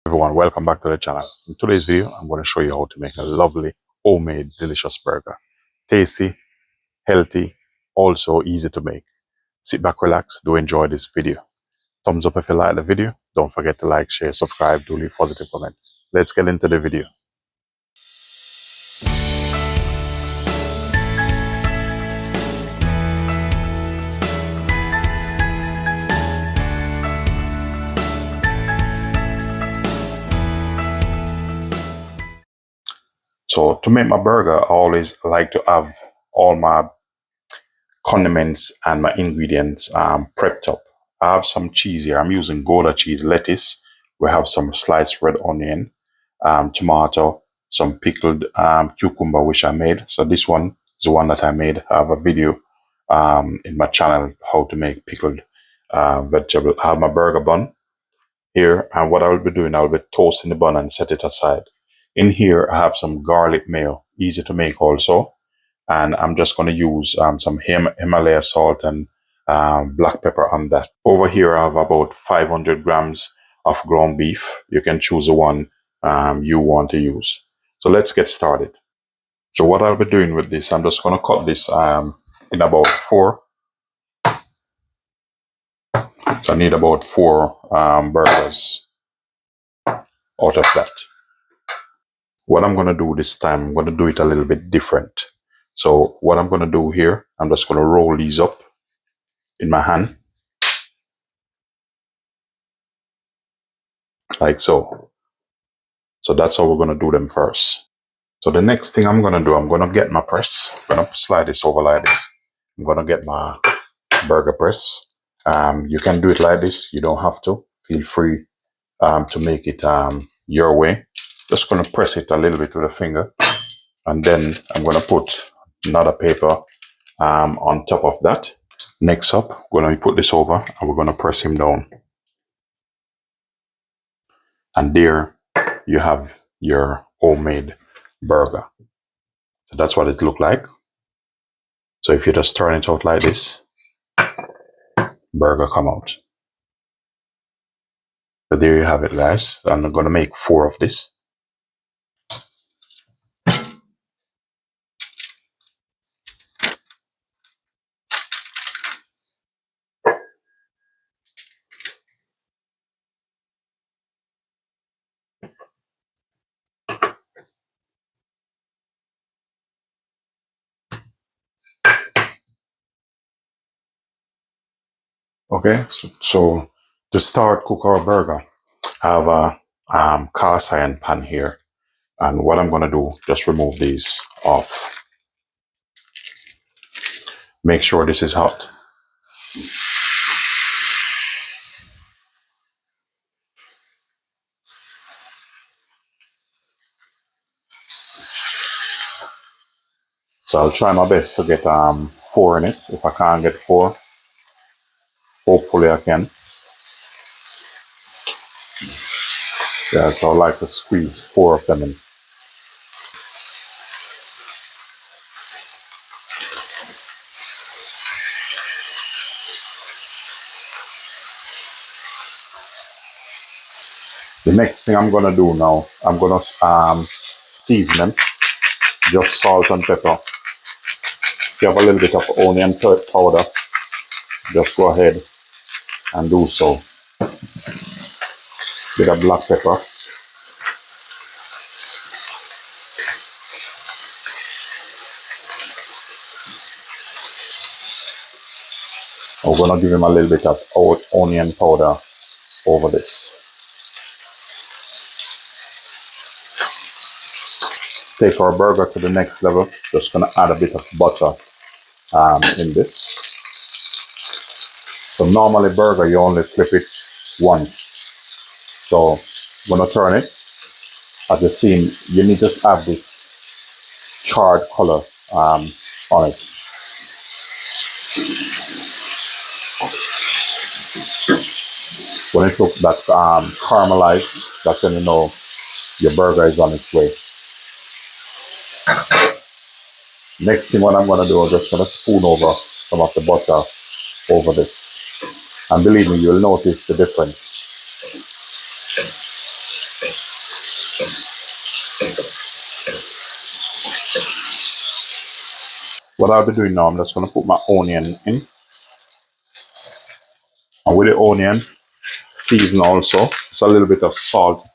Everyone, welcome back to the channel. In today's video, I'm going to show you how to make a lovely, homemade, delicious burger. Tasty, healthy, also easy to make. Sit back, relax, do enjoy this video. Thumbs up if you like the video. Don't forget to like, share, subscribe, do leave positive comment. Let's get into the video. So to make my burger, I always like to have all my condiments and my ingredients prepped up. I have some cheese here. I'm using Gouda cheese, lettuce. We have some sliced red onion, tomato, some pickled cucumber, which I made. So this one is the one that I made. I have a video in my channel how to make pickled vegetable. I have my burger bun here, and what I will be doing, I will be toasting the bun and set it aside. In here, I have some garlic mayo, easy to make also. And I'm just going to use some Himalaya salt and black pepper on that. Over here, I have about 500 grams of ground beef. You can choose the one you want to use. So let's get started. So what I'll be doing with this, I'm just going to cut this in about 4. So I need about 4 burgers out of that. What I'm going to do this time, I'm going to do it a little bit different. So what I'm going to do here, I'm just going to roll these up in my hand, like so. So that's how we're going to do them first. So the next thing I'm going to do, I'm going to get my press. I'm going to slide this over like this. I'm going to get my burger press. You can do it like this. You don't have to. Feel free to make it your way. Just going to press it a little bit with a finger. And then I'm going to put another paper on top of that. Next up, we're going to put this over and we're going to press him down. And there you have your homemade burger. So that's what it looked like. So if you just turn it out like this, burger come out. So there you have it, guys. I'm going to make 4 of this. Okay, so to start cook our burger, I have a cast iron pan here. And what I'm going to do, just remove these off. Make sure this is hot. So I'll try my best to get 4 in it. If I can't get 4, hopefully I can. Yeah, so I like to squeeze 4 of them in. The next thing I'm gonna do now, I'm gonna season them. Just salt and pepper. If you have a little bit of onion powder, just go ahead and do so. Bit of black pepper. I'm gonna give him a little bit of onion powder over this. Take our burger to the next level. Just gonna add a bit of butter in this. So normally burger, you only flip it once. So I'm gonna turn it. As you see, you need to have this charred color on it. When it looks that caramelized, that's when you know your burger is on its way. Next thing what I'm going to do, I'm just going to spoon over some of the butter over this. And believe me, you'll notice the difference. What I'll be doing now, I'm just going to put my onion in. And with the onion, season also. Just a little bit of salt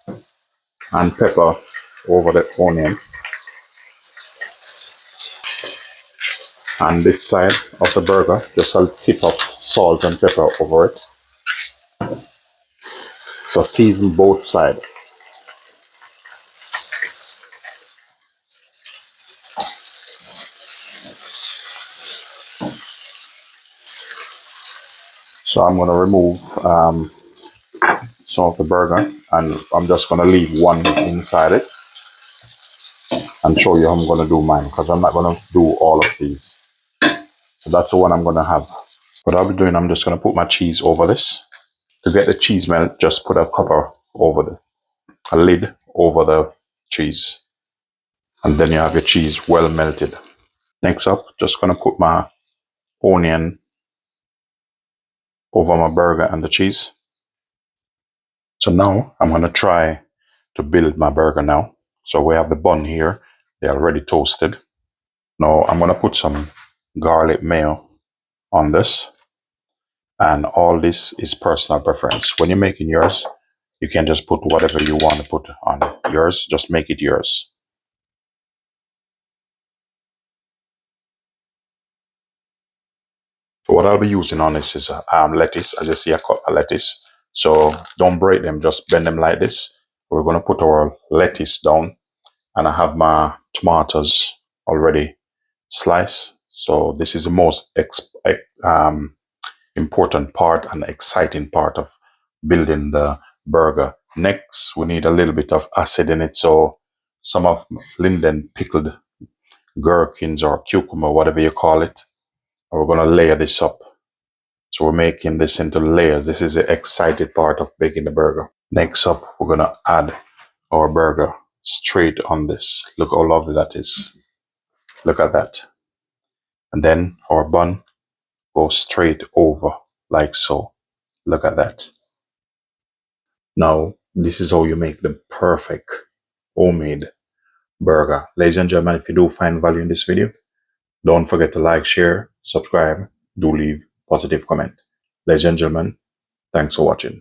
and pepper over the onion. And this side of the burger, just a tip of salt and pepper over it. So season both sides. So I'm going to remove some of the burger, and I'm just going to leave one inside it and show you how I'm going to do mine, because I'm not going to do all of these. So that's the one I'm going to have. What I'll be doing, I'm just going to put my cheese over this. To get the cheese melt, just put a cover over a lid over the cheese, and then you have your cheese well melted. Next up, just going to put my onion over my burger and the cheese. So now I'm going to try to build my burger now. So we have the bun here. They're already toasted. Now I'm going to put some garlic mayo on this. And all this is personal preference. When you're making yours, you can just put whatever you want to put on yours. Just make it yours. So what I'll be using on this is lettuce. As you see, I cut a lettuce. So don't break them, just bend them like this. We're going to put our lettuce down. And I have my tomatoes already sliced. So this is the most important part and exciting part of building the burger. Next, we need a little bit of acid in it. So some of Linden pickled gherkins or cucumber, whatever you call it. And we're going to layer this up. So we're making this into layers. This is the excited part of baking the burger. Next up, we're going to add our burger straight on this. Look how lovely that is. Look at that. And then our bun goes straight over like so. Look at that. Now, this is how you make the perfect homemade burger. Ladies and gentlemen, if you do find value in this video, don't forget to like, share, subscribe, do leave positive comment. Ladies and gentlemen, thanks for watching.